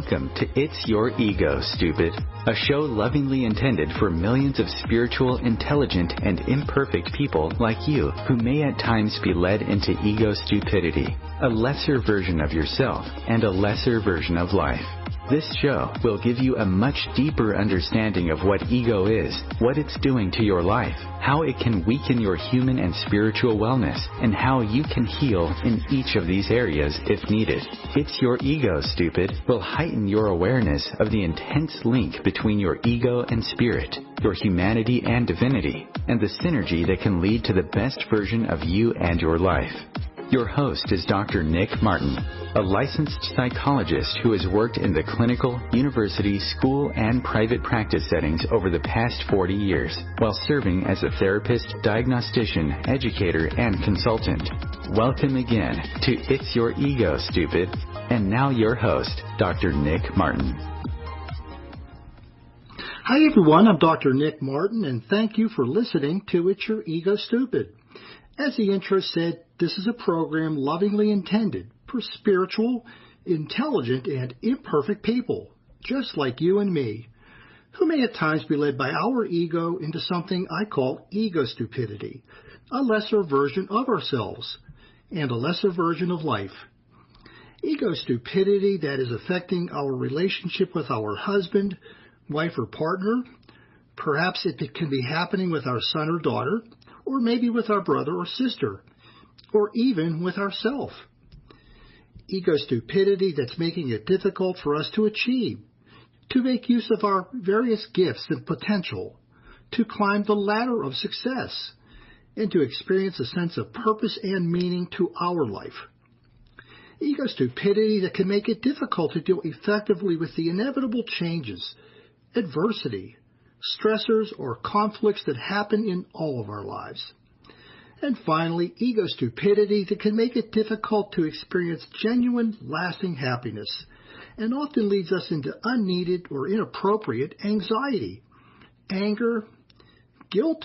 Welcome to It's Your Ego, Stupid, a show lovingly intended for millions of spiritual, intelligent, and imperfect people like you who may at times be led into ego stupidity, a lesser version of yourself and a lesser version of life. This show will give you a much deeper understanding of what ego is, what it's doing to your life, how it can weaken your human and spiritual wellness, and how you can heal in each of these areas if needed. It's Your Ego, Stupid will heighten your awareness of the intense link between your ego and spirit, your humanity and divinity, and the synergy that can lead to the best version of you and your life. Your host is Dr. Nick Martin, a licensed psychologist who has worked in the clinical, university, school, and private practice settings over the past 40 years, while serving as a therapist, diagnostician, educator, and consultant. Welcome again to It's Your Ego, Stupid. And now your host, Dr. Nick Martin. Hi everyone, I'm Dr. Nick Martin, and thank you for listening to It's Your Ego, Stupid. As the intro said, this is a program lovingly intended for spiritual, intelligent, and imperfect people, just like you and me, who may at times be led by our ego into something I call ego stupidity, a lesser version of ourselves, and a lesser version of life. Ego stupidity that is affecting our relationship with our husband, wife, or partner. Perhaps it can be happening with our son or daughter, or maybe with our brother or sister, or even with ourselves. Ego stupidity that's making it difficult for us to achieve, to make use of our various gifts and potential, to climb the ladder of success, and to experience a sense of purpose and meaning to our life. Ego stupidity that can make it difficult to deal effectively with the inevitable changes, adversity, stressors, or conflicts that happen in all of our lives. And finally, ego stupidity that can make it difficult to experience genuine, lasting happiness, and often leads us into unneeded or inappropriate anxiety, anger, guilt,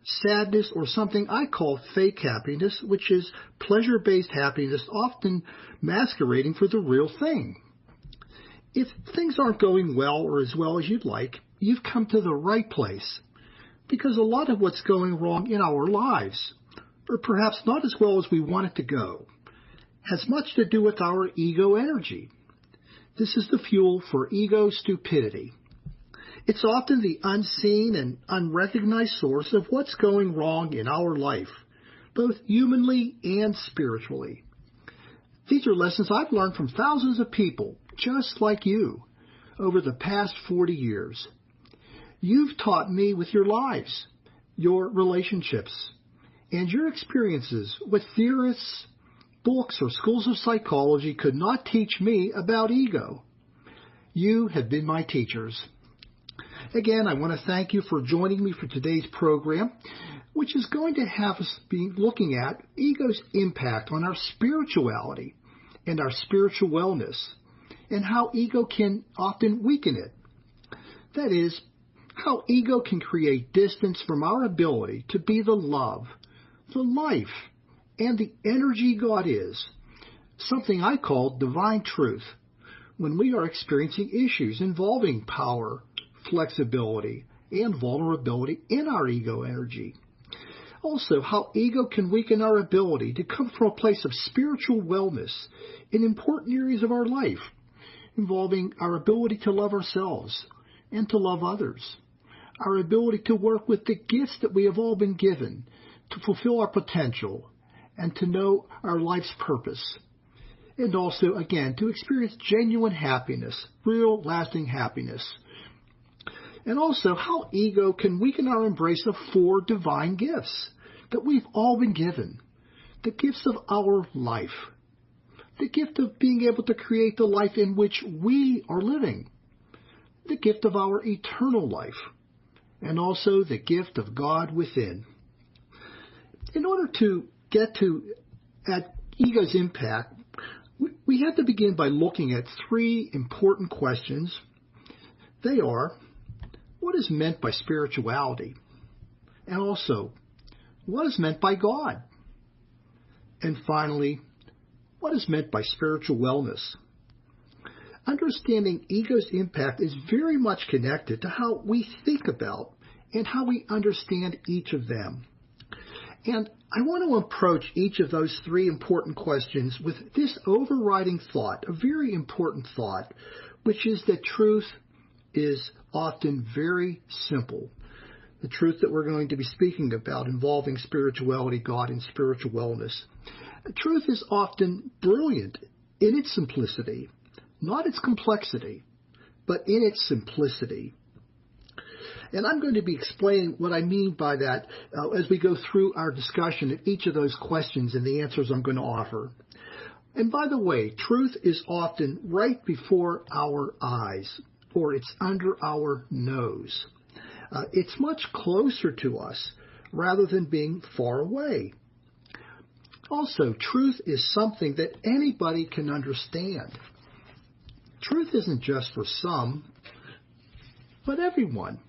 sadness, or something I call fake happiness, which is pleasure-based happiness, often masquerading for the real thing. If things aren't going well or as well as you'd like, you've come to the right place, because a lot of what's going wrong in our lives, or perhaps not as well as we want it to go, has much to do with our ego energy. This is the fuel for ego stupidity. It's often the unseen and unrecognized source of what's going wrong in our life, both humanly and spiritually. These are lessons I've learned from thousands of people, just like you, over the past 40 years. You've taught me with your lives, your relationships, and your experiences what theorists, books, or schools of psychology could not teach me about ego. You have been my teachers. Again, I want to thank you for joining me for today's program, which is going to have us be looking at ego's impact on our spirituality and our spiritual wellness, and how ego can often weaken it. That is, how ego can create distance from our ability to be the love, the life, and the energy God is, something I call divine truth, when we are experiencing issues involving power, flexibility, and vulnerability in our ego energy. Also, how ego can weaken our ability to come from a place of spiritual wellness in important areas of our life, involving our ability to love ourselves and to love others, our ability to work with the gifts that we have all been given, to fulfill our potential, and to know our life's purpose. And also, again, to experience genuine happiness, real lasting happiness. And also how ego can weaken our embrace of 4 divine gifts that we've all been given. The gifts of our life. The gift of being able to create the life in which we are living. The gift of our eternal life. And also the gift of God within. In order to get at ego's impact, we have to begin by looking at 3 important questions. They are, what is meant by spirituality? And also, what is meant by God? And finally, what is meant by spiritual wellness? understanding ego's impact is very much connected to how we think about and how we understand each of them. And I want to approach each of those three important questions with this overriding thought, a very important thought, which is that truth is often very simple. The truth that we're going to be speaking about involving spirituality, God, and spiritual wellness. The truth is often brilliant in its simplicity, not its complexity, but in its simplicity. And I'm going to be explaining what I mean by that as we go through our discussion of each of those questions and the answers I'm going to offer. And by the way, truth is often right before our eyes, or it's under our nose. It's much closer to us rather than being far away. Also, truth is something that anybody can understand. Truth isn't just for some, but everyone.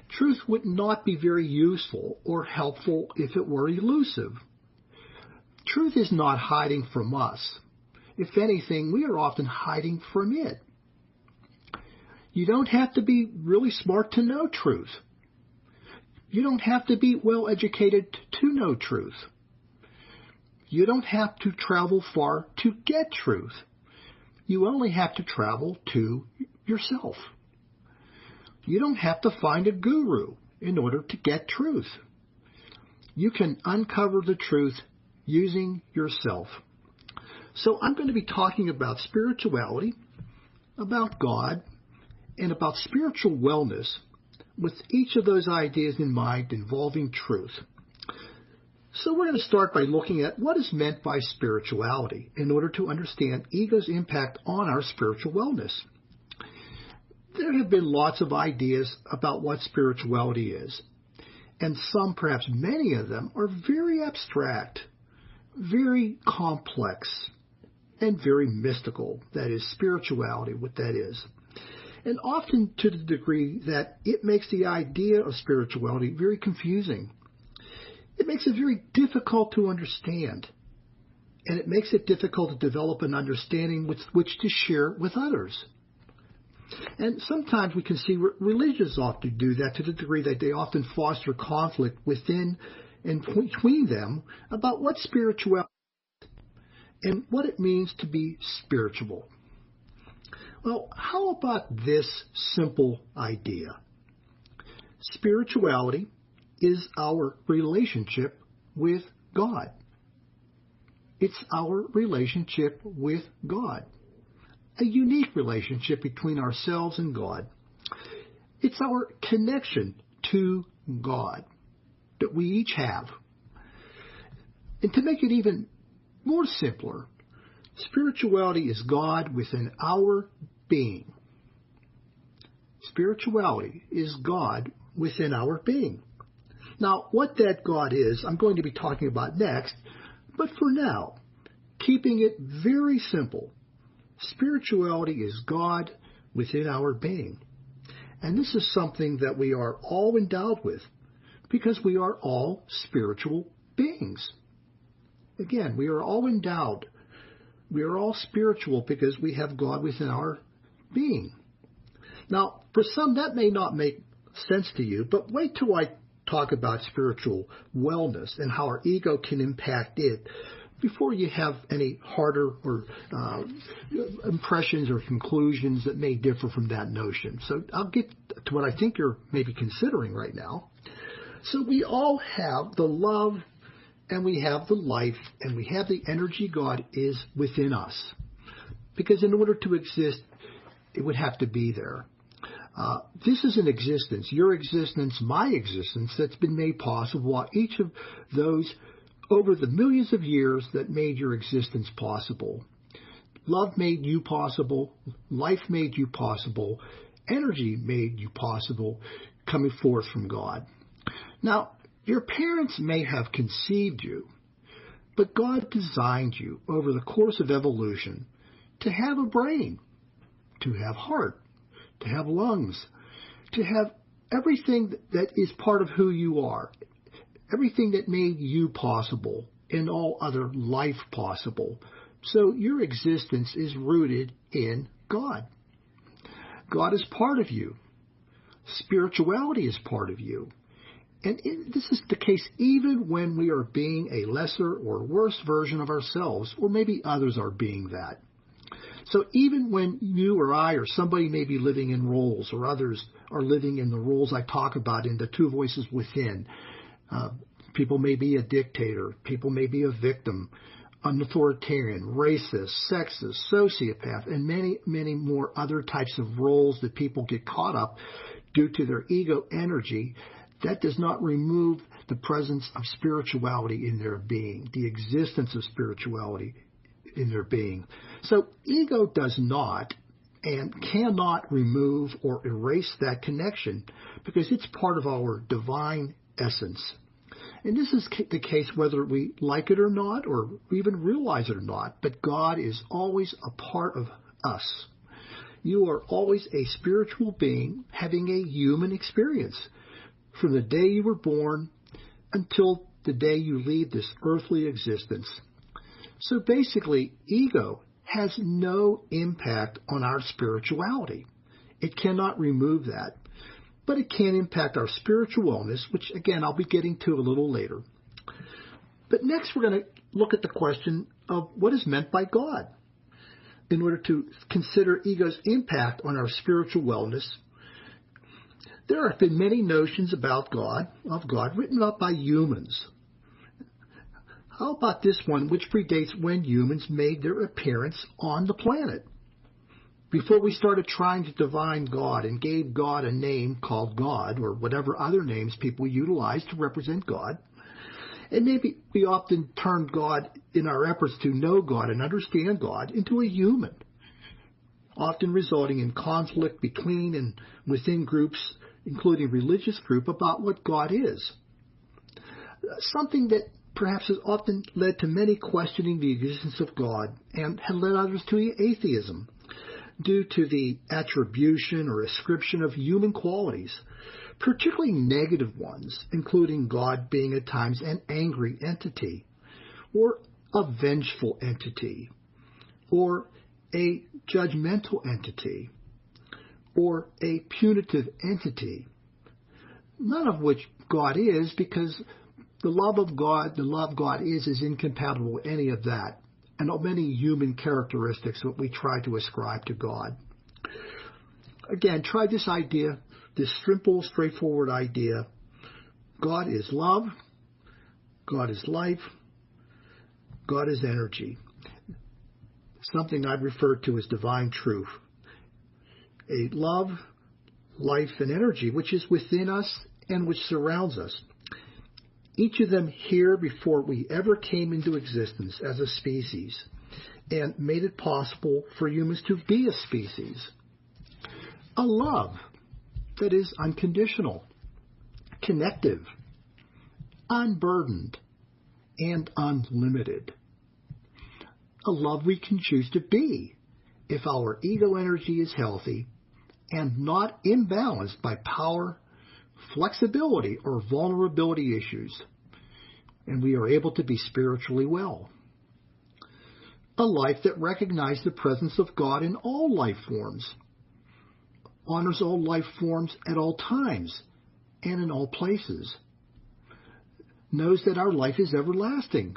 Truth would not be very useful or helpful if it were elusive. Truth is not hiding from us. If anything, we are often hiding from it. You don't have to be really smart to know truth. You don't have to be well educated to know truth. You don't have to travel far to get truth. You only have to travel to yourself. You don't have to find a guru in order to get truth. You can uncover the truth using yourself. So I'm going to be talking about spirituality, about God, and about spiritual wellness with each of those ideas in mind involving truth. So we're going to start by looking at what is meant by spirituality in order to understand ego's impact on our spiritual wellness. There have been lots of ideas about what spirituality is, and some, perhaps many of them, are very abstract, very complex, and very mystical. That is, spirituality, what that is. And often to the degree that it makes the idea of spirituality very confusing. It makes it very difficult to understand. And it makes it difficult to develop an understanding with which to share with others. And sometimes we can see religions often do that to the degree that they often foster conflict within and between them about what spirituality is and what it means to be spiritual. Well, how about this simple idea? Spirituality is our relationship with God. It's our relationship with God. A unique relationship between ourselves and God. It's our connection to God that we each have. And to make it even more simpler, spirituality is God within our being. Spirituality is God within our being. Now, what that God is, I'm going to be talking about next, but for now, keeping it very simple, spirituality is God within our being. And this is something that we are all endowed with because we are all spiritual beings. Again, we are all endowed. We are all spiritual because we have God within our being. Now, for some, that may not make sense to you, but wait till I talk about spiritual wellness and how our ego can impact it before you have any harder or impressions or conclusions that may differ from that notion. So I'll get to what I think you're maybe considering right now. So we all have the love and we have the life and we have the energy God is within us. Because in order to exist, it would have to be there. This is an existence, your existence, my existence, that's been made possible while each of those over the millions of years that made your existence possible. Love made you possible. Life made you possible. Energy made you possible, coming forth from God. Now, your parents may have conceived you, but God designed you over the course of evolution to have a brain, to have heart, to have lungs, to have everything that is part of who you are, everything that made you possible and all other life possible. So your existence is rooted in God. God is part of you. Spirituality is part of you. And this is the case even when we are being a lesser or worse version of ourselves, or maybe others are being that. So even when you or I or somebody may be living in roles, or others are living in the roles I talk about in the two voices within, people may be a dictator, people may be a victim, an authoritarian, racist, sexist, sociopath, and many, many more other types of roles that people get caught up due to their ego energy. That does not remove the presence of spirituality in their being, the existence of spirituality in their being. So ego does not and cannot remove or erase that connection because it's part of our divine essence. And this is the case whether we like it or not, or even realize it or not, but God is always a part of us. You are always a spiritual being having a human experience from the day you were born until the day you leave this earthly existence. So basically, ego has no impact on our spirituality. It cannot remove that. But it can impact our spiritual wellness, which, again, I'll be getting to a little later. But next, we're going to look at the question of what is meant by God. In order to consider ego's impact on our spiritual wellness, there have been many notions about God, written up by humans. How about this one, which predates when humans made their appearance on the planet? Before we started trying to divine God and gave God a name called God, or whatever other names people utilize to represent God, and maybe we often turned God, in our efforts to know God and understand God, into a human, often resulting in conflict between and within groups, including religious group, about what God is. Something that perhaps has often led to many questioning the existence of God and had led others to atheism, due to the attribution or ascription of human qualities, particularly negative ones, including God being at times an angry entity, or a vengeful entity, or a judgmental entity, or a punitive entity, none of which God is, because the love God is incompatible with any of that, and many human characteristics that we try to ascribe to God. Again, try this idea, this simple, straightforward idea. God is love. God is life. God is energy. Something I've referred to as divine truth. A love, life, and energy which is within us and which surrounds us. Each of them here before we ever came into existence as a species, and made it possible for humans to be a species. A love that is unconditional, connective, unburdened, and unlimited. A love we can choose to be if our ego energy is healthy and not imbalanced by power, flexibility, or vulnerability issues, and we are able to be spiritually well. A life that recognizes the presence of God in all life forms, honors all life forms at all times and in all places, knows that our life is everlasting,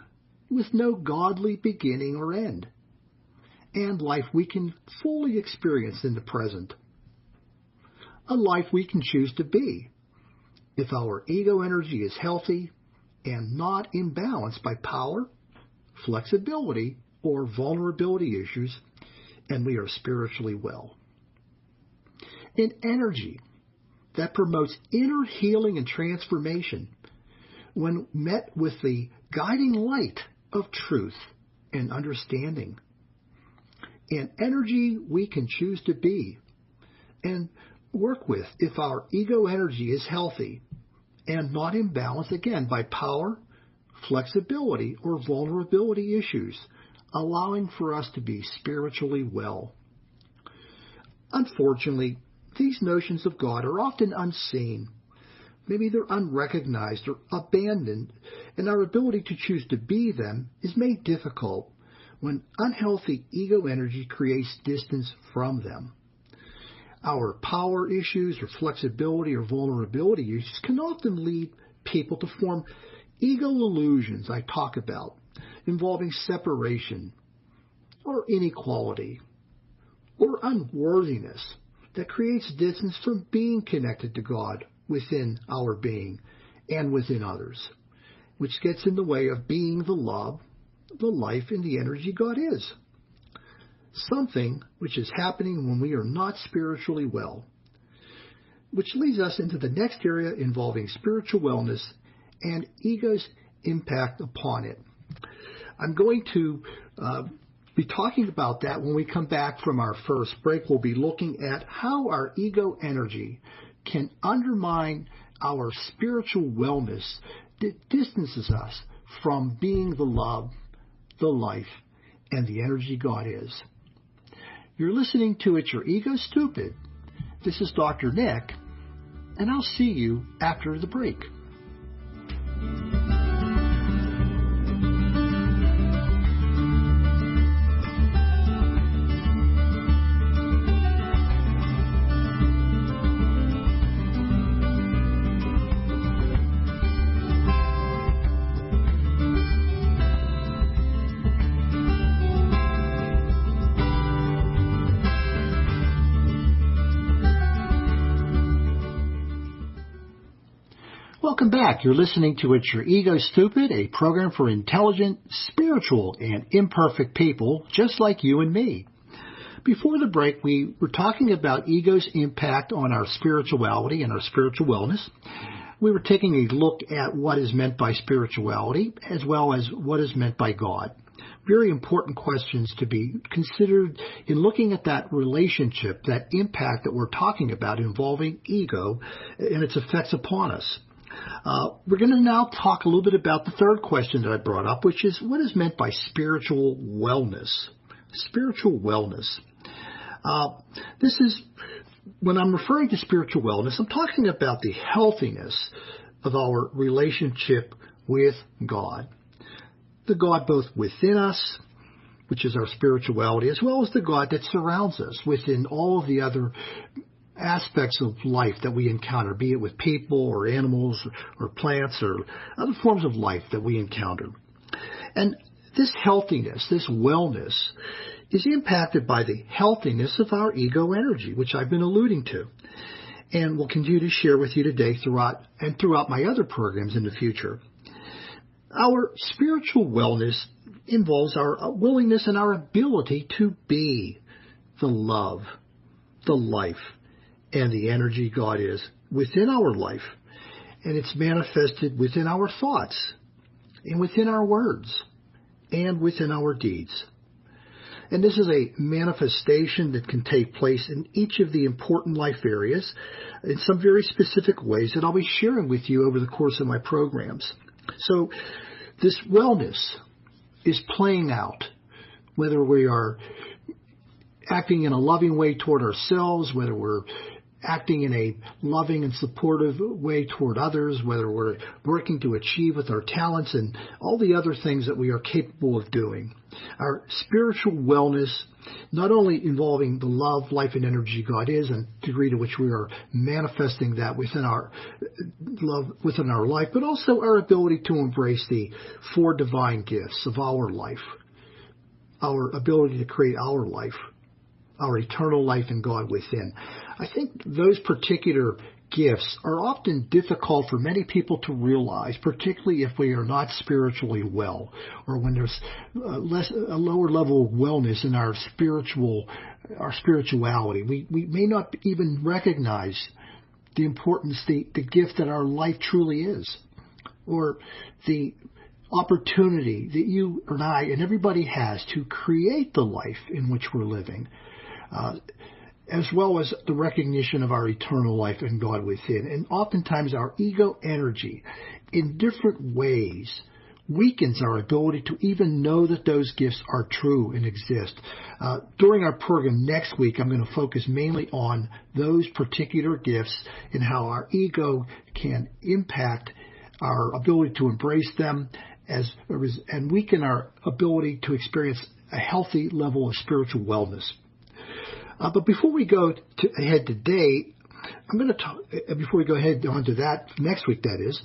with no godly beginning or end, and life we can fully experience in the present. A life we can choose to be if our ego energy is healthy and not imbalanced by power, flexibility, or vulnerability issues, and we are spiritually well. An energy that promotes inner healing and transformation when met with the guiding light of truth and understanding. An energy we can choose to be and work with if our ego energy is healthy and not imbalanced, again, by power, flexibility, or vulnerability issues, allowing for us to be spiritually well. Unfortunately, these notions of God are often unseen. Maybe they're unrecognized or abandoned, and our ability to choose to be them is made difficult when unhealthy ego energy creates distance from them. Our power issues or flexibility or vulnerability issues can often lead people to form ego illusions I talk about, involving separation or inequality or unworthiness that creates distance from being connected to God within our being and within others, which gets in the way of being the love, the life, and the energy God is. Something which is happening when we are not spiritually well, which leads us into the next area involving spiritual wellness and ego's impact upon it. I'm going to be talking about that when we come back from our first break. We'll be looking at how our ego energy can undermine our spiritual wellness that distances us from being the love, the life, and the energy God is. You're listening to It's Your Ego Stupid. This is Dr. Nick, and I'll see you after the break. Welcome back. You're listening to It's Your Ego Stupid, a program for intelligent, spiritual, and imperfect people just like you and me. Before the break, we were talking about ego's impact on our spirituality and our spiritual wellness. We were taking a look at what is meant by spirituality as well as what is meant by God. Very important questions to be considered in looking at that relationship, that impact that we're talking about involving ego and its effects upon us. We're going to now talk a little bit about the third question that I brought up, which is what is meant by spiritual wellness. Spiritual wellness. This is, when I'm referring to spiritual wellness, I'm talking about the healthiness of our relationship with God. The God both within us, which is our spirituality, as well as the God that surrounds us within all of the other aspects of life that we encounter, be it with people or animals or plants or other forms of life that we encounter. And this healthiness, this wellness, is impacted by the healthiness of our ego energy, which I've been alluding to, and will continue to share with you today throughout my other programs in the future. Our spiritual wellness involves our willingness and our ability to be the love, the life, and the energy God is within our life. And it's manifested within our thoughts, and within our words, and within our deeds. And this is a manifestation that can take place in each of the important life areas in some very specific ways that I'll be sharing with you over the course of my programs. So this wellness is playing out, whether we are acting in a loving way toward ourselves, whether we're acting in a loving and supportive way toward others, whether we're working to achieve with our talents and all the other things that we are capable of doing. Our spiritual wellness, not only involving the love, life, and energy God is, and the degree to which we are manifesting that within our love, within our life, but also our ability to embrace the four divine gifts of our life, our ability to create our life, our eternal life in God within. I think those particular gifts are often difficult for many people to realize, particularly if we are not spiritually well, or when there's a lower level of wellness in our spirituality. We may not even recognize the importance, the gift that our life truly is, or the opportunity that you and I and everybody has to create the life in which we're living. As well as the recognition of our eternal life and God within. And oftentimes our ego energy in different ways weakens our ability to even know that those gifts are true and exist. During our program next week, I'm going to focus mainly on those particular gifts and how our ego can impact our ability to embrace them and weaken our ability to experience a healthy level of spiritual wellness. But before we go ahead today, I'm going to talk, before we go ahead on to that, next week that is,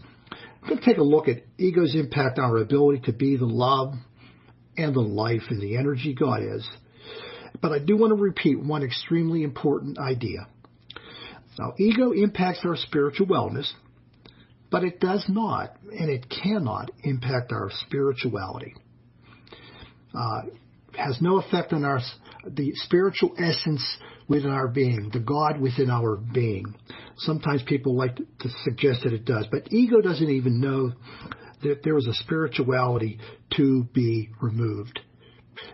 I'm going to take a look at ego's impact on our ability to be the love and the life and the energy God is. But I do want to repeat one extremely important idea. Now, ego impacts our spiritual wellness, but it does not, and it cannot impact our spirituality. It has no effect on the spiritual essence within our being, the God within our being. Sometimes people like to suggest that it does, but ego doesn't even know that there is a spirituality to be removed.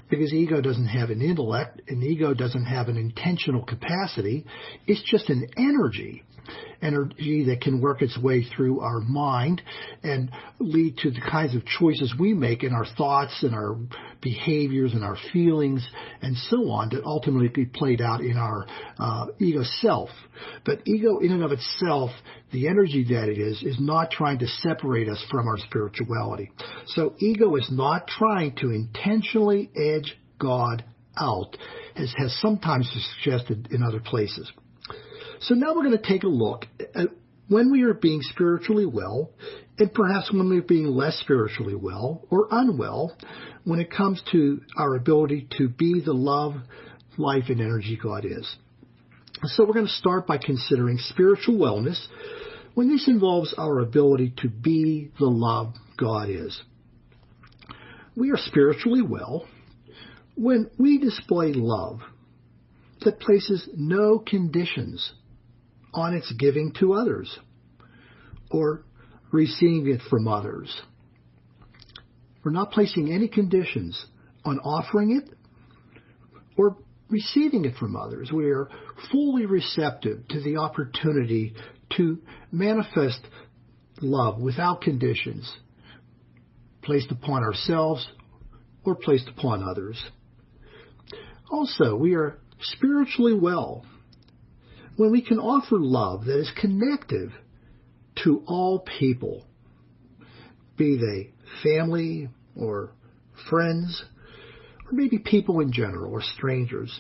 Because ego doesn't have an intellect, and ego doesn't have an intentional capacity. It's just an energy that can work its way through our mind and lead to the kinds of choices we make in our thoughts and our behaviors and our feelings and so on that ultimately be played out in our ego self. But ego in and of itself, the energy that it is not trying to separate us from our spirituality. So ego is not trying to intentionally edge God out, as has sometimes suggested in other places. So now we're going to take a look at when we are being spiritually well, and perhaps when we're being less spiritually well or unwell, when it comes to our ability to be the love, life, and energy God is. So we're going to start by considering spiritual wellness when this involves our ability to be the love God is. We are spiritually well when we display love that places no conditions on its giving to others or receiving it from others. We're not placing any conditions on offering it or receiving it from others. We are fully receptive to the opportunity to manifest love without conditions placed upon ourselves or placed upon others. Also, we are spiritually well when we can offer love that is connective to all people, be they family or friends, or maybe people in general or strangers.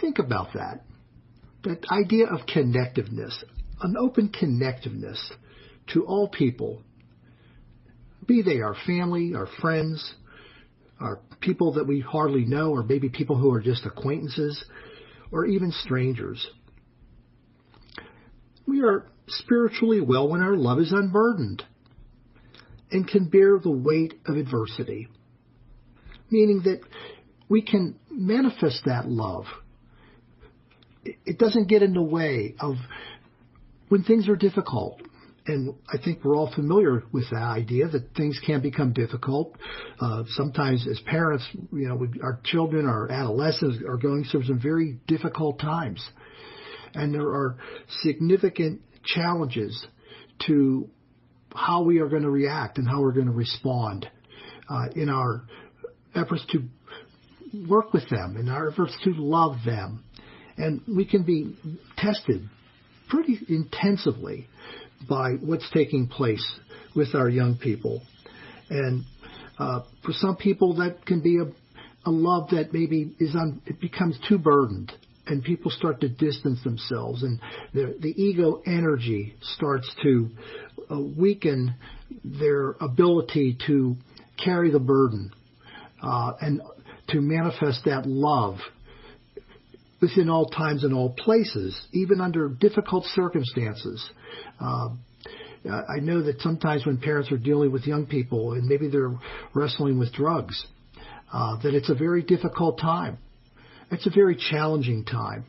Think about that idea of connectiveness, an open connectiveness to all people, be they our family, our friends, our people that we hardly know, or maybe people who are just acquaintances, or even strangers. We are spiritually well when our love is unburdened and can bear the weight of adversity, meaning that we can manifest that love. It doesn't get in the way of when things are difficult. And I think we're all familiar with that idea that things can become difficult. Sometimes as parents, our children, our adolescents are going through some very difficult times. And there are significant challenges to how we are going to react and how we're going to respond in our efforts to work with them, in our efforts to love them. And we can be tested pretty intensively by what's taking place with our young people. And for some people, that can be a love that maybe it becomes too burdened, and people start to distance themselves, and the ego energy starts to weaken their ability to carry the burden and to manifest that love within all times and all places, even under difficult circumstances. I know that sometimes when parents are dealing with young people and maybe they're wrestling with drugs, that it's a very difficult time. It's a very challenging time.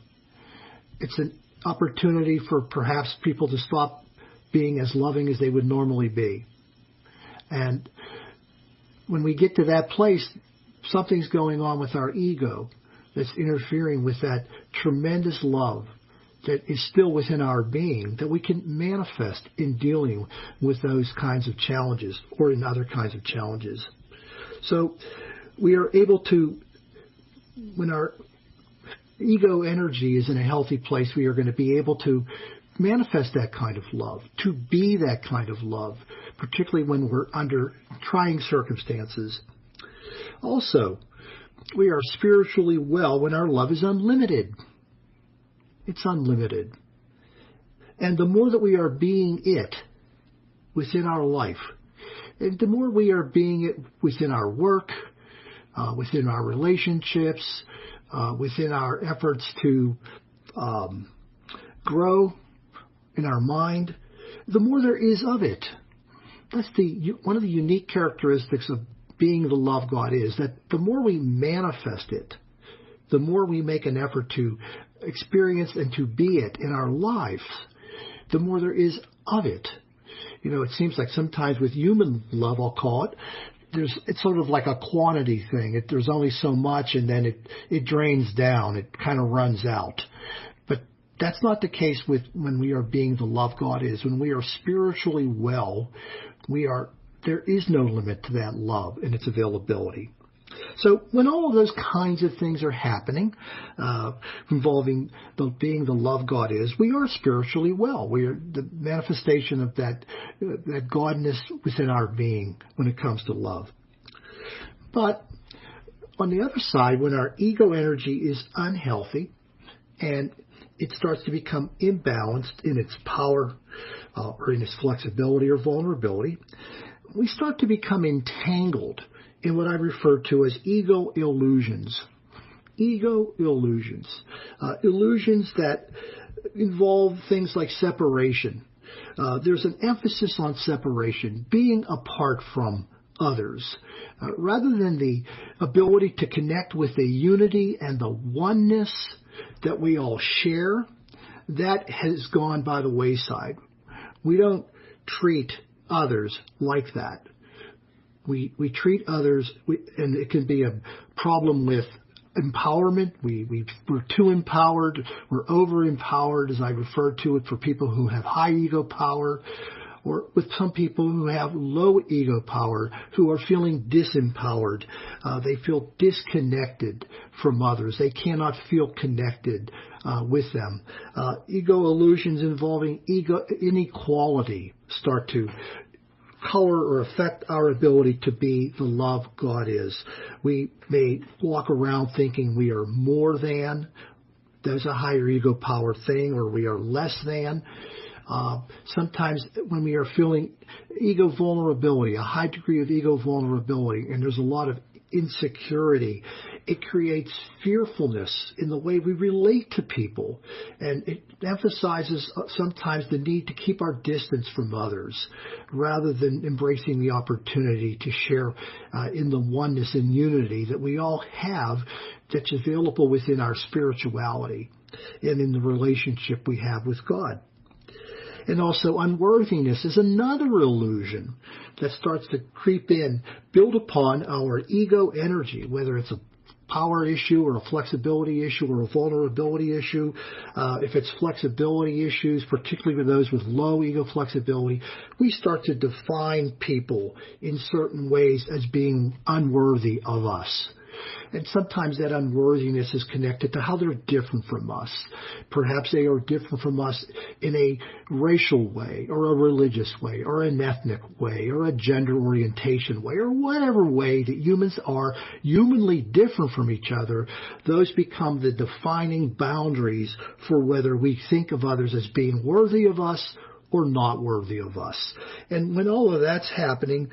It's an opportunity for perhaps people to stop being as loving as they would normally be. And when we get to that place, something's going on with our ego that's interfering with that tremendous love that is still within our being that we can manifest in dealing with those kinds of challenges or in other kinds of challenges. So we are able to, when our ego energy is in a healthy place, we are going to be able to manifest that kind of love, to be that kind of love, particularly when we're under trying circumstances. Also, We are spiritually well when our love is unlimited. It's unlimited. And the more that we are being it within our life, and the more we are being it within our work, within our relationships, within our efforts to grow in our mind, the more there is of it. That's one of the unique characteristics of being the love God is, that the more we manifest it, the more we make an effort to experience and to be it in our lives, the more there is of it. You know, it seems like sometimes with human love, I'll call it, it's sort of like a quantity thing. There's only so much, and then it drains down. It kind of runs out. But that's not the case when we are being the love God is. When we are spiritually well, there is no limit to that love and its availability. So when all of those kinds of things are happening, involving being the love God is, we are spiritually well. We are the manifestation of that godness within our being when it comes to love. But on the other side, when our ego energy is unhealthy and it starts to become imbalanced in its power or in its flexibility or vulnerability, we start to become entangled in what I refer to as ego illusions. Ego illusions. Illusions that involve things like separation. There's an emphasis on separation, being apart from others, rather than the ability to connect with the unity and the oneness that we all share. That has gone by the wayside. We don't treat others like that. We treat others, and it can be a problem with empowerment. We're too empowered. We're over-empowered, as I refer to it, for people who have high ego power, or with some people who have low ego power, who are feeling disempowered. They feel disconnected from others. They cannot feel connected with them. Ego illusions involving ego inequality start to color or affect our ability to be the love God is. We may walk around thinking we are more than. There's a higher ego power thing, or we are less than. Sometimes when we are feeling ego vulnerability, a high degree of ego vulnerability, and there's a lot of insecurity, it creates fearfulness in the way we relate to people. And it emphasizes sometimes the need to keep our distance from others rather than embracing the opportunity to share in the oneness and unity that we all have that's available within our spirituality and in the relationship we have with God. And also unworthiness is another illusion that starts to creep in, build upon our ego energy, whether it's a power issue or a flexibility issue or a vulnerability issue. If it's flexibility issues, particularly with those with low ego flexibility, we start to define people in certain ways as being unworthy of us. And sometimes that unworthiness is connected to how they're different from us. Perhaps they are different from us in a racial way, or a religious way, or an ethnic way, or a gender orientation way, or whatever way that humans are humanly different from each other. Those become the defining boundaries for whether we think of others as being worthy of us or not worthy of us. And when all of that's happening,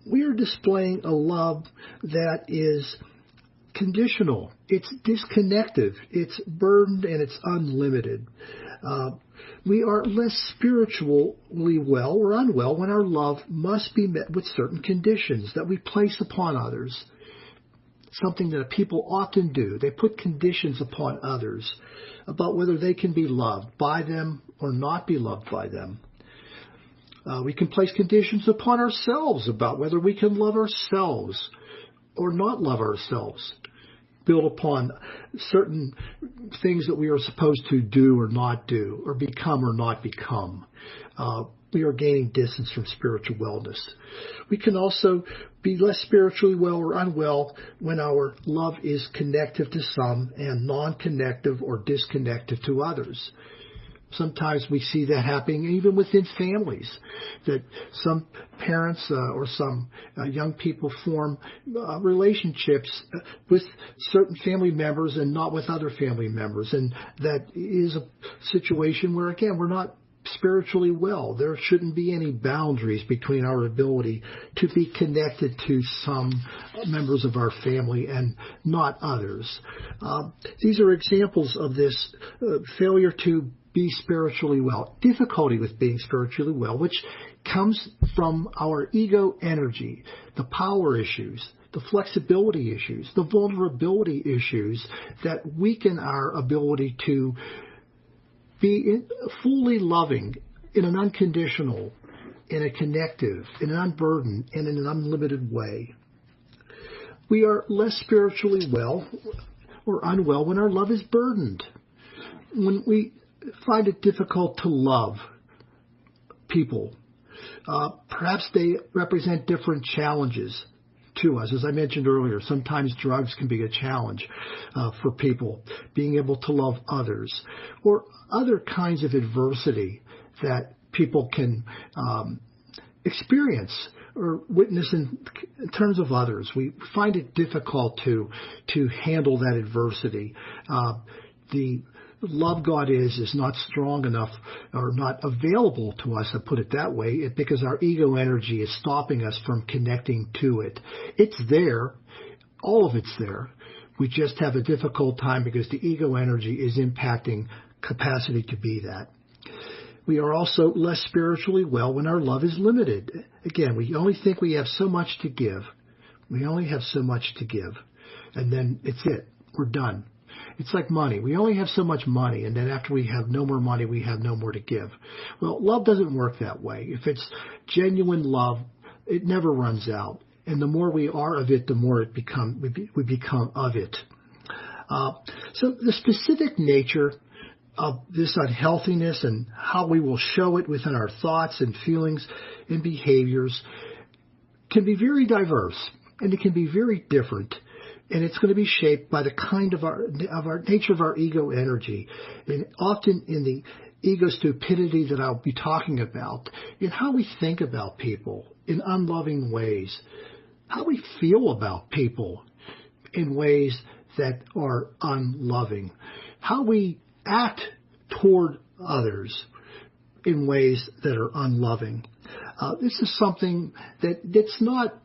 we are displaying a love that is conditional. It's disconnected. It's burdened, and it's unlimited. We are less spiritually well or unwell when our love must be met with certain conditions that we place upon others. Something that people often do. They put conditions upon others about whether they can be loved by them or not be loved by them. We can place conditions upon ourselves about whether we can love ourselves or not love ourselves, built upon certain things that we are supposed to do or not do, or become or not become. We are gaining distance from spiritual wellness. We can also be less spiritually well or unwell when our love is connective to some and non-connective or disconnective to others. Sometimes we see that happening even within families, that some parents or some young people form relationships with certain family members and not with other family members. And that is a situation where, again, we're not spiritually well. There shouldn't be any boundaries between our ability to be connected to some members of our family and not others. These are examples of this failure to be spiritually well, difficulty with being spiritually well, which comes from our ego energy, the power issues, the flexibility issues, the vulnerability issues that weaken our ability to be fully loving in an unconditional, in a connective, in an unburdened, and in an unlimited way. We are less spiritually well or unwell when our love is burdened. When we find it difficult to love people, perhaps they represent different challenges to us. As I mentioned earlier, sometimes drugs can be a challenge for people, being able to love others, or other kinds of adversity that people can experience or witness in terms of others. We find it difficult to handle that adversity. The love God is not strong enough or not available to us, to put it that way, because our ego energy is stopping us from connecting to it. It's there. All of it's there. We just have a difficult time because the ego energy is impacting capacity to be that. We are also less spiritually well when our love is limited. Again, we only think we have so much to give. We only have so much to give. And then it's it. We're done. It's like money. We only have so much money, and then after we have no more money, we have no more to give. Well, love doesn't work that way. If it's genuine love, it never runs out. And the more we are of it, the more we become of it. So the specific nature of this unhealthiness and how we will show it within our thoughts and feelings and behaviors can be very diverse, and it can be very different. And it's going to be shaped by the kind of our nature of our ego energy, and often in the ego stupidity that I'll be talking about, in how we think about people in unloving ways, how we feel about people in ways that are unloving, how we act toward others in ways that are unloving. This is something that's not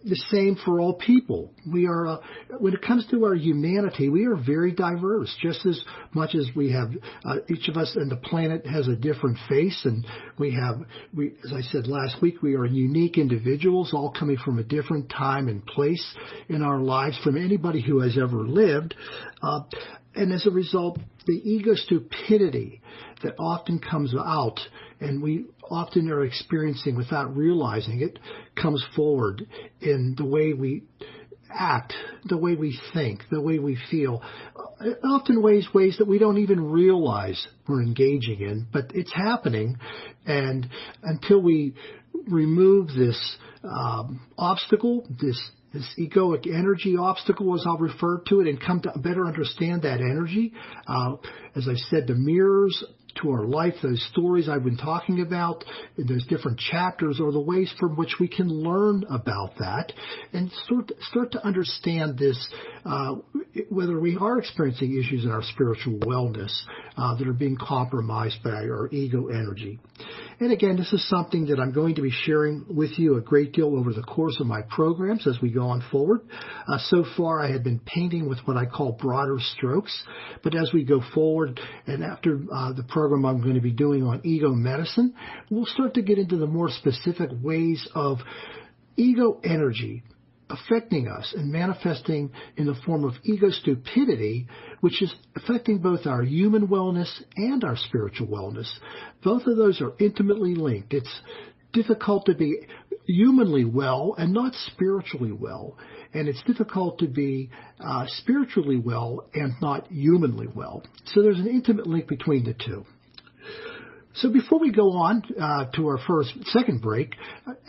the same for all people. We are, when it comes to our humanity, we are very diverse, just as much as we have, each of us on the planet has a different face, and as I said last week, we are unique individuals, all coming from a different time and place in our lives from anybody who has ever lived. And as a result, the ego stupidity that often comes out and we often are experiencing without realizing it comes forward in the way we act, the way we think, the way we feel, often ways that we don't even realize we're engaging in, but it's happening. And until we remove this obstacle, this egoic energy obstacle, as I'll refer to it, and come to better understand that energy. As I said, the mirrors to our life, those stories I've been talking about, those different chapters are the ways from which we can learn about that and start to understand this, whether we are experiencing issues in our spiritual wellness that are being compromised by our ego energy. And again, this is something that I'm going to be sharing with you a great deal over the course of my programs as we go on forward. So far, I had been painting with what I call broader strokes, but as we go forward and after the program I'm going to be doing on ego medicine, we'll start to get into the more specific ways of ego energy affecting us and manifesting in the form of ego stupidity, which is affecting both our human wellness and our spiritual wellness. Both of those are intimately linked. It's difficult to be humanly well and not spiritually well. And it's difficult to be spiritually well and not humanly well. So there's an intimate link between the two. So before we go on to our second break,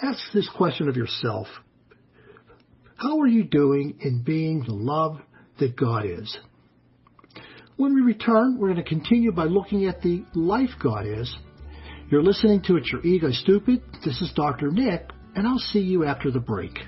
ask this question of yourself. How are you doing in being the love that God is? When we return, we're going to continue by looking at the life God is. You're listening to It's Your Ego Stupid. This is Dr. Nick, and I'll see you after the break.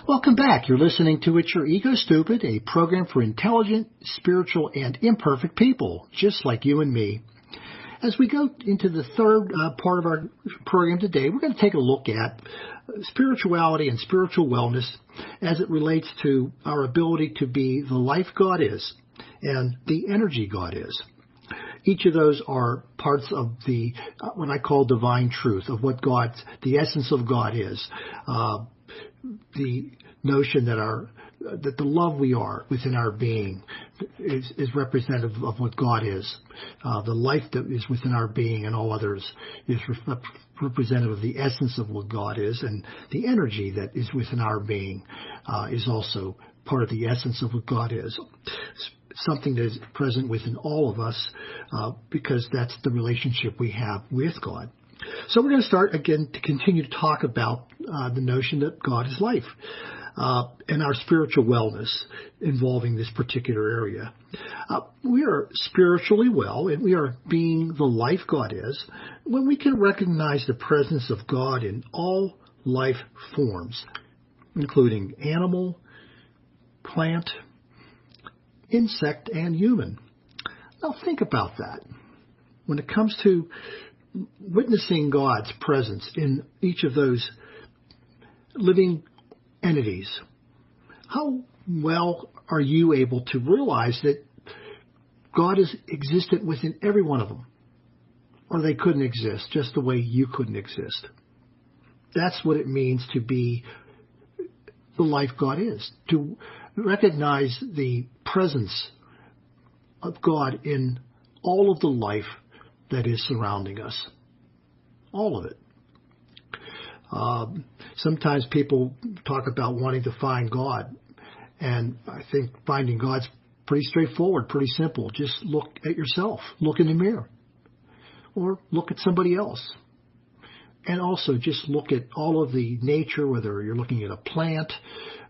Welcome back. You're listening to It's Your Ego Stupid, a program for intelligent, spiritual, and imperfect people, just like you and me. As we go into the third part of our program today, we're going to take a look at spirituality and spiritual wellness as it relates to our ability to be the life God is and the energy God is. Each of those are parts of the what I call divine truth, of what the essence of God is. The notion that the love we are within our being is representative of what God is. The life that is within our being and all others is representative of the essence of what God is, and the energy that is within our being is also part of the essence of what God is. Something that is present within all of us because that's the relationship we have with God. So we're going to start again to continue to talk about the notion that God is life and our spiritual wellness involving this particular area. We are spiritually well, and we are being the life God is when we can recognize the presence of God in all life forms, including animal, plant, insect, and human. Now think about that. When it comes to witnessing God's presence in each of those living entities, how well are you able to realize that God is existent within every one of them? Or they couldn't exist just the way you couldn't exist. That's what it means to be the life God is, to recognize the presence of God in all of the life that is surrounding us. All of it. Sometimes people talk about wanting to find God, and I think finding God's pretty straightforward, pretty simple. Just look at yourself. Look in the mirror. Or look at somebody else. And also just look at all of the nature, whether you're looking at a plant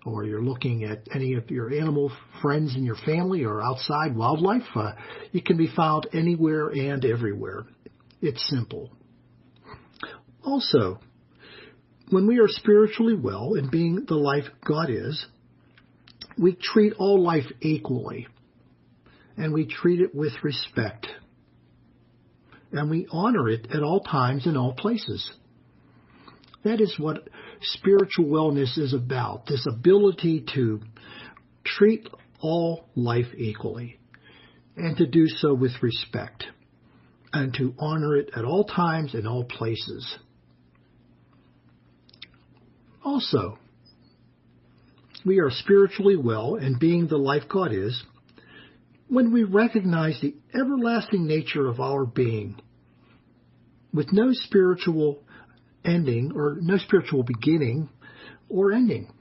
or you're looking at any of your animal friends in your family or outside wildlife. It can be found anywhere and everywhere. It's simple. Also, when we are spiritually well and being the life God is, we treat all life equally. And we treat it with respect. And we honor it at all times and all places. That is what spiritual wellness is about, this ability to treat all life equally and to do so with respect and to honor it at all times and all places. Also, we are spiritually well and being the life God is when we recognize the everlasting nature of our being with no spiritual ending or no spiritual beginning or ending.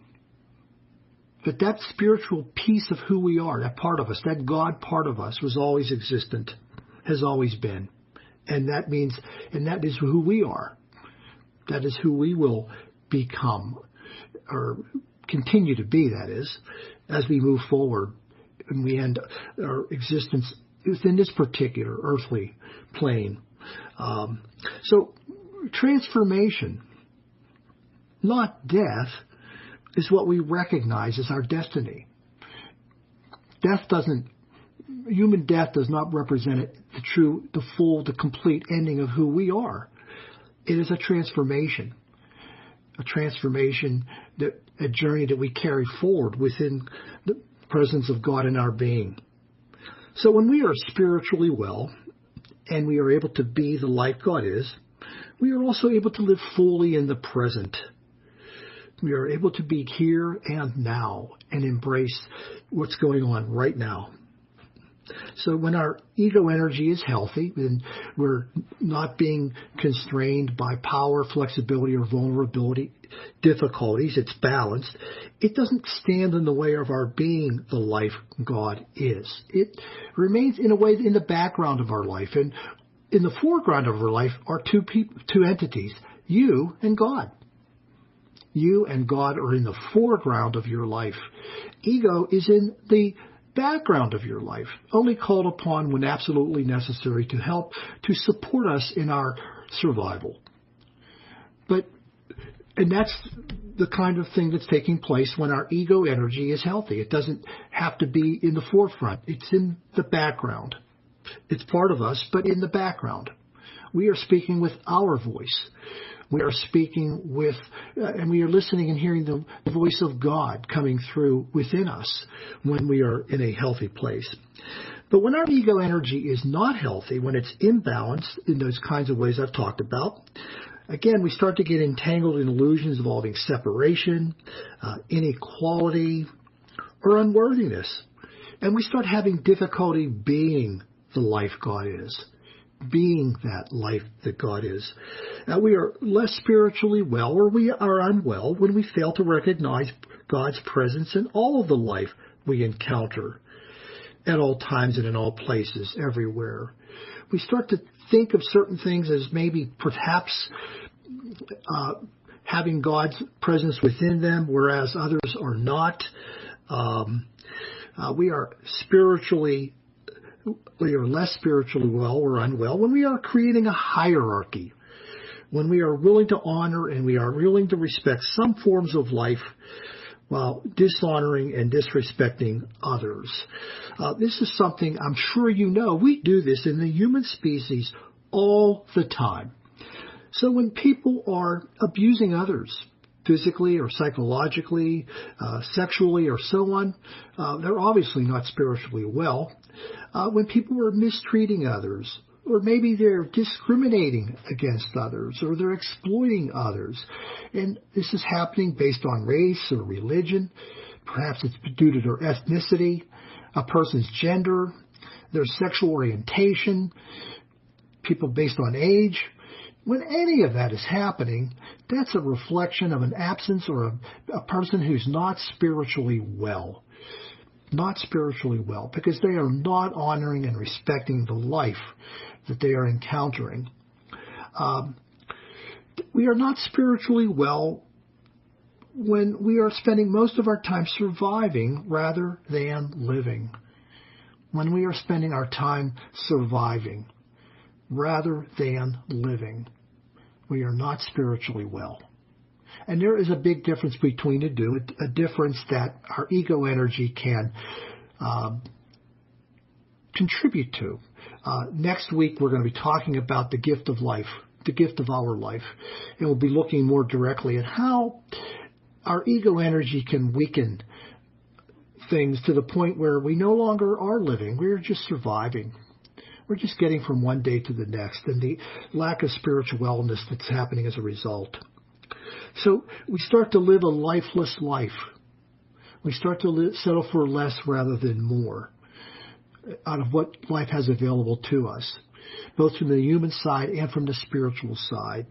That spiritual piece of who we are, that part of us, that God part of us was always existent, has always been. And that means, and that is who we are. That is who we will become or continue to be, that is, as we move forward and we end our existence within this particular earthly plane. So transformation, not death, is what we recognize as our destiny. Human death does not represent the full, the complete ending of who we are. It is a transformation a journey that we carry forward within the presence of God in our being. So when we are spiritually well and we are able to be the life God is, we are also able to live fully in the present. We are able to be here and now and embrace what's going on right now. So when our ego energy is healthy, then we're not being constrained by power, flexibility, or vulnerability, difficulties. It's balanced. It doesn't stand in the way of our being the life God is. It remains in a way in the background of our life. And in the foreground of our life are two entities, you and God. You and God are in the foreground of your life. Ego is in the background of your life, only called upon when absolutely necessary to help to support us in our survival. And that's the kind of thing that's taking place when our ego energy is healthy. It doesn't have to be in the forefront. It's in the background. It's part of us, but in the background. We are speaking with our voice. We are speaking with, and we are listening and hearing the voice of God coming through within us when we are in a healthy place. But when our ego energy is not healthy, when it's imbalanced in those kinds of ways I've talked about, again, we start to get entangled in illusions involving separation, inequality, or unworthiness. And we start having difficulty being the life God is. Being that life that God is. We are less spiritually well, or we are unwell when we fail to recognize God's presence in all of the life we encounter at all times and in all places, everywhere. We start to think of certain things as maybe perhaps having God's presence within them, whereas others are not. We are less spiritually well or unwell when we are creating a hierarchy, when we are willing to honor and we are willing to respect some forms of life while dishonoring and disrespecting others. This is something I'm sure you know. We do this in the human species all the time. So when people are abusing others, physically or psychologically, sexually or so on, they're obviously not spiritually well. When people are mistreating others, or maybe they're discriminating against others, or they're exploiting others, and this is happening based on race or religion, perhaps it's due to their ethnicity, a person's gender, their sexual orientation, people based on age. When any of that is happening, that's a reflection of an absence or a person who's not spiritually well. Not spiritually well, because they are not honoring and respecting the life that they are encountering. We are not spiritually well when we are spending most of our time surviving rather than living. When we are spending our time surviving rather than living, we are not spiritually well. And there is a big difference between the two, a difference that our ego energy can contribute to. Next week, we're going to be talking about the gift of life, the gift of our life. And we'll be looking more directly at how our ego energy can weaken things to the point where we no longer are living. We're just surviving. We're just getting from one day to the next, and the lack of spiritual wellness that's happening as a result. So we start to live a lifeless life. We start to settle for less rather than more out of what life has available to us, both from the human side and from the spiritual side.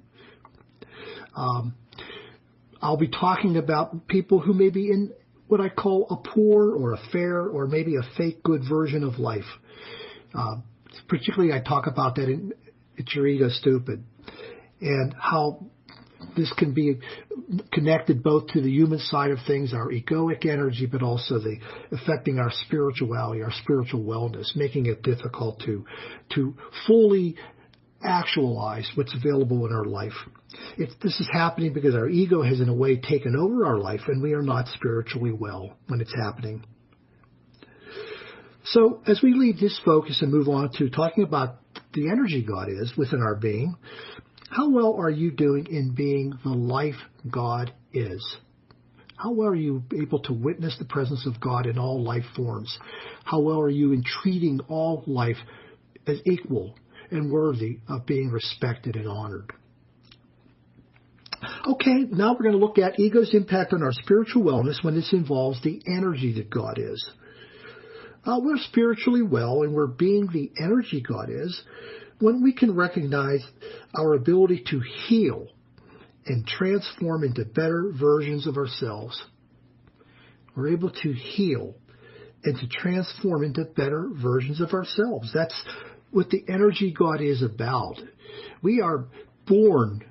I'll be talking about people who may be in what I call a poor or a fair or maybe a fake good version of life. Particularly, I talk about that in It's Your Ego Stupid, and how this can be connected both to the human side of things, our egoic energy, but also affecting our spirituality, our spiritual wellness, making it difficult to fully actualize what's available in our life. This is happening because our ego has in a way taken over our life, and we are not spiritually well when it's happening. So as we leave this focus and move on to talking about the energy God is within our being, how well are you doing in being the life God is? How well are you able to witness the presence of God in all life forms? How well are you in treating all life as equal and worthy of being respected and honored? Okay, now we're going to look at ego's impact on our spiritual wellness when this involves the energy that God is. We're spiritually well and we're being the energy God is when we can recognize our ability to heal and transform into better versions of ourselves. We're able to heal and to transform into better versions of ourselves. That's what the energy God is about. We are born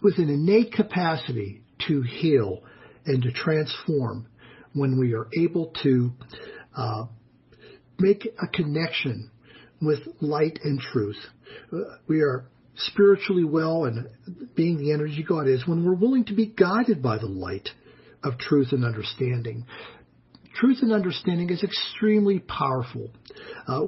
with an innate capacity to heal and to transform when we are able to make a connection with light and truth. We are spiritually well and being the energy God is when we're willing to be guided by the light of truth and understanding. Truth and understanding is extremely powerful.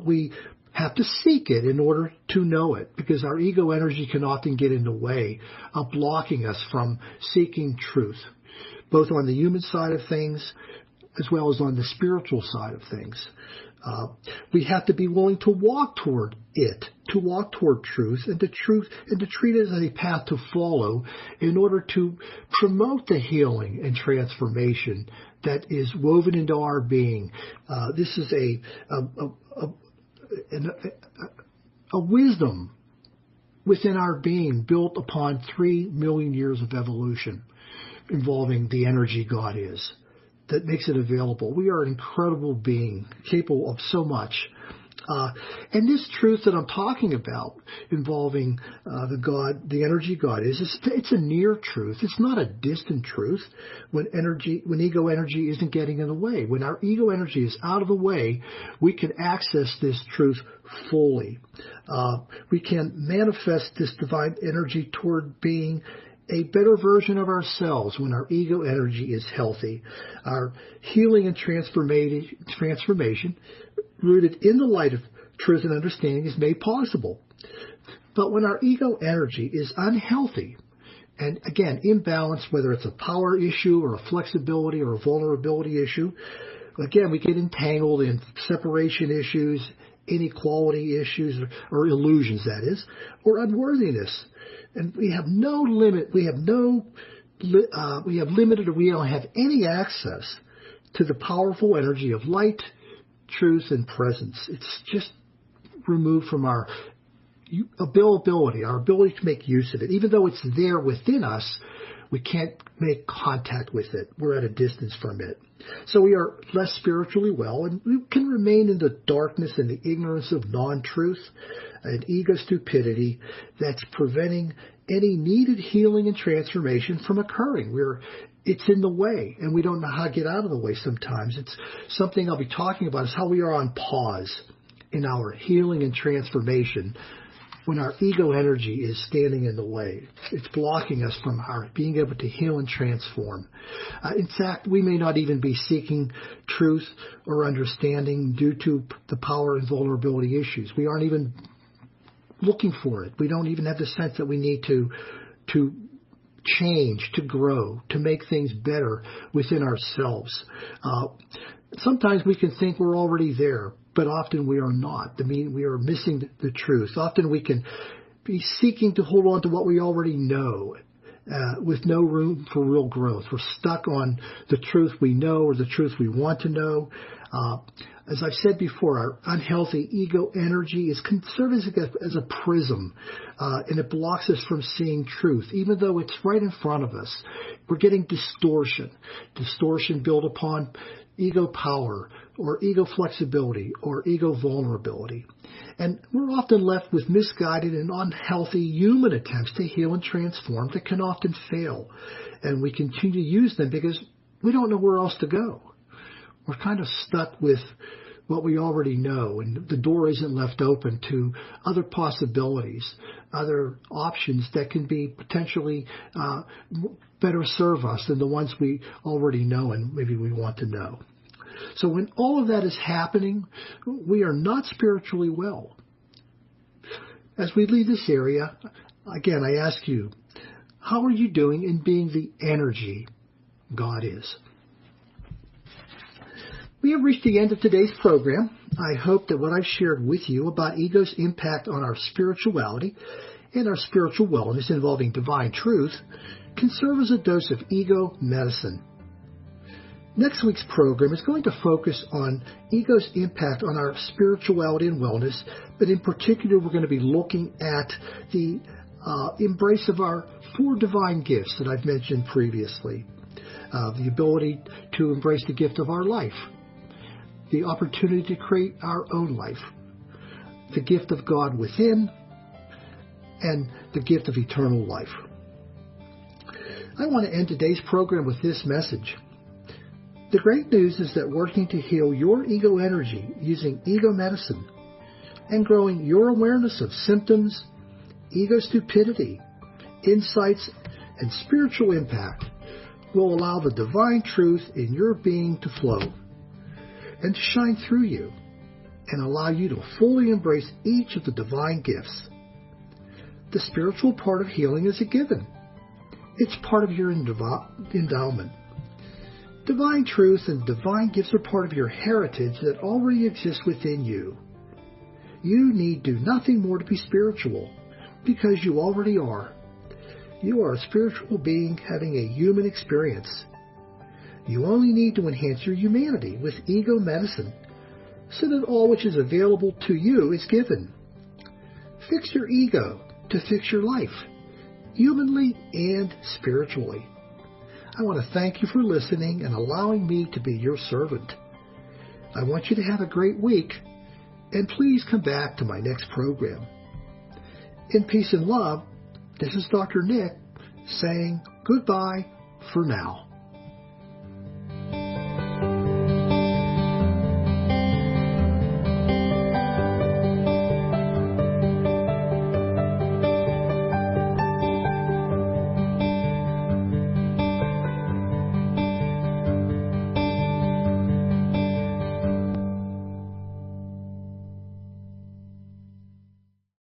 We have to seek it in order to know it, because our ego energy can often get in the way of blocking us from seeking truth, both on the human side of things as well as on the spiritual side of things. We have to be willing to walk toward it, to walk toward truth, and to treat it as a path to follow in order to promote the healing and transformation that is woven into our being. This is a wisdom within our being built upon 3 million years of evolution involving the energy God is that makes it available. We are an incredible being capable of so much. And this truth that I'm talking about involving the energy God is, it's a near truth. It's not a distant truth when ego energy isn't getting in the way. When our ego energy is out of the way, we can access this truth fully. We can manifest this divine energy toward being a better version of ourselves when our ego energy is healthy. Our healing and transformation rooted in the light of truth and understanding is made possible. But when our ego energy is unhealthy, and again, imbalanced, whether it's a power issue or a flexibility or a vulnerability issue, again, we get entangled in separation issues, inequality issues, or illusions, that is, or unworthiness. And we have no limit, we have limited, or we don't have any access to the powerful energy of light, truth, and presence. It's just removed from our ability, our ability to make use of it. Even though it's there within us, we can't make contact with it. We're at a distance from it. So we are less spiritually well, and we can remain in the darkness and the ignorance of non-truth and ego stupidity that's preventing any needed healing and transformation from occurring. It's in the way, and we don't know how to get out of the way sometimes. It's something I'll be talking about is how we are on pause in our healing and transformation when our ego energy is standing in the way. It's blocking us from our being able to heal and transform. In fact, we may not even be seeking truth or understanding due to the power and vulnerability issues. We aren't even looking for it. We don't even have the sense that we need to change, to grow, to make things better within ourselves. Sometimes we can think we're already there, but often we are not. I mean, we are missing the truth. Often we can be seeking to hold on to what we already know with no room for real growth. We're stuck on the truth we know or the truth we want to know. As I've said before, our unhealthy ego energy is serves as a prism, and it blocks us from seeing truth, even though it's right in front of us. We're getting distortion built upon ego power or ego flexibility or ego vulnerability. And we're often left with misguided and unhealthy human attempts to heal and transform that can often fail. And we continue to use them because we don't know where else to go. We're kind of stuck with what we already know, and the door isn't left open to other possibilities, other options that can be potentially better serve us than the ones we already know and maybe we want to know. So when all of that is happening, we are not spiritually well. As we leave this area, again, I ask you, how are you doing in being the energy God is? We have reached the end of today's program. I hope that what I've shared with you about ego's impact on our spirituality and our spiritual wellness involving divine truth can serve as a dose of ego medicine. Next week's program is going to focus on ego's impact on our spirituality and wellness, but in particular we're going to be looking at the embrace of our 4 divine gifts that I've mentioned previously. The ability to embrace the gift of our life, the opportunity to create our own life, the gift of God within, and the gift of eternal life. I want to end today's program with this message. The great news is that working to heal your ego energy using ego medicine and growing your awareness of symptoms, ego stupidity, insights, and spiritual impact will allow the divine truth in your being to flow and to shine through you and allow you to fully embrace each of the divine gifts. The spiritual part of healing is a given. It's part of your endowment. Divine truth and divine gifts are part of your heritage that already exists within you. You need do nothing more to be spiritual because you already are. You are a spiritual being having a human experience. You only need to enhance your humanity with ego medicine so that all which is available to you is given. Fix your ego to fix your life, humanly and spiritually. I want to thank you for listening and allowing me to be your servant. I want you to have a great week, and please come back to my next program. In peace and love, this is Dr. Nick saying goodbye for now.